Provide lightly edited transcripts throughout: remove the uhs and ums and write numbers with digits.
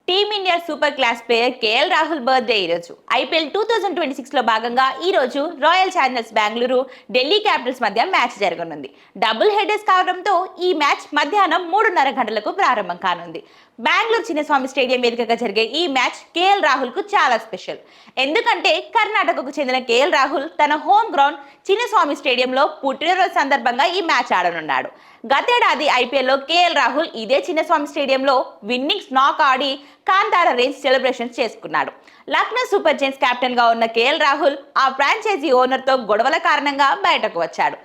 Team India super class player KL Rahul birthday ఈరోజు. IPL 2026లో భాగంగా ఈరోజు royal Challengers Bengaluru, Delhi Capitals మధ్య మ్యాచ్ జరగనుంది. డబుల్ హెడర్స్ కావడంతో ఈ మ్యాచ్ మధ్యాహ్నం 3:30 గంటలకు ప్రారంభం కానుంది. బెంగళూరు చిన్నస్వామి స్టేడియం వేదికగా జరిగే ఈ మ్యాచ్ కేఎల్ రాహుల్ కు చాలా స్పెషల్. ఎందుకంటే కర్ణాటకకు చెందిన కేఎల్ రాహుల్ తన హోమ్ గ్రౌండ్ చిన్నస్వామి స్టేడియంలో పుట్టినరోజు సందర్భంగా ఈ మ్యాచ్ ఆడనున్నాడు. గతేడాది ఐపీఎల్లో కేఎల్ రాహుల్ ఇదే చిన్నస్వామి స్టేడియంలో విన్నింగ్స్ నాక్ ఆడి కాంతార రేంజ్ సెలబ్రేషన్స్ చేసుకున్నాడు. లక్నో సూపర్ జైంట్స్ కెప్టెన్ గా ఉన్న కేఎల్ రాహుల్ ఆ ఫ్రాంచైజీ ఓనర్ తో గొడవల కారణంగా బయటకు వచ్చాడు.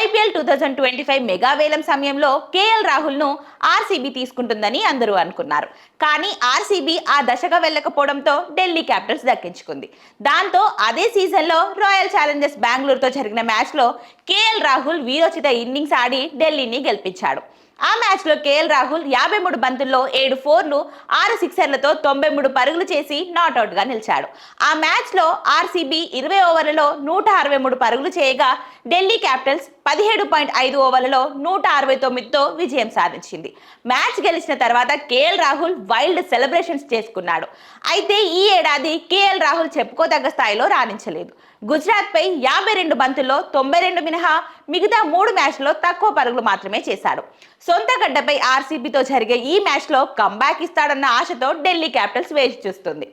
ఐపీఎల్ 2025 మెగా వేలం సమయంలో కేఎల్ రాహుల్ ను ఆర్సీబీ తీసుకుంటుందని అందరూ అనుకున్నారు. కానీ ఆర్సీబీ ఆ దశగా వెళ్ళకపోవడంతో ఢిల్లీ క్యాపిటల్స్ దక్కించుకుంది. దాంతో అదే సీజన్లో రాయల్ ఛాలెంజర్స్ బెంగళూరుతో జరిగిన మ్యాచ్లో కేఎల్ రాహుల్ వీరోచిత ఇన్నింగ్స్ ఆడి ఢిల్లీని గెలిపించాడు. ఆ మ్యాచ్ లో కేఎల్ రాహుల్ 53 బంతుల్లో 7 4లు 6 సిక్సర్లతో 93 పరుగులు చేసి నాట్అవుట్ గా నిలిచాడు. ఆ మ్యాచ్ లో ఆర్సీబీ 20 ఓవర్లలో 163 పరుగులు చేయగా ఢిల్లీ క్యాపిటల్స్ 17.5 ఓవర్లలో 169తో విజయం సాధించింది. మ్యాచ్ గెలిచిన తర్వాత కేఎల్ రాహుల్ వైల్డ్ సెలబ్రేషన్స్ చేసుకున్నాడు. అయితే ఈ ఏడాది కేఎల్ రాహుల్ చెప్పుకోదగ్గ స్థాయిలో రాణించలేదు. గుజరాత్ పై 52 బంతుల్లో 92 మినహా మిగతా 3 మ్యాచ్లో తక్కువ పరుగులు మాత్రమే చేశాడు. సొంత గడ్డపై ఆర్సీబీతో జరిగే ఈ మ్యాచ్లో కంబ్యాక్ ఇస్తాడన్న ఆశతో ఢిల్లీ క్యాపిటల్స్ వేచి చూస్తుంది.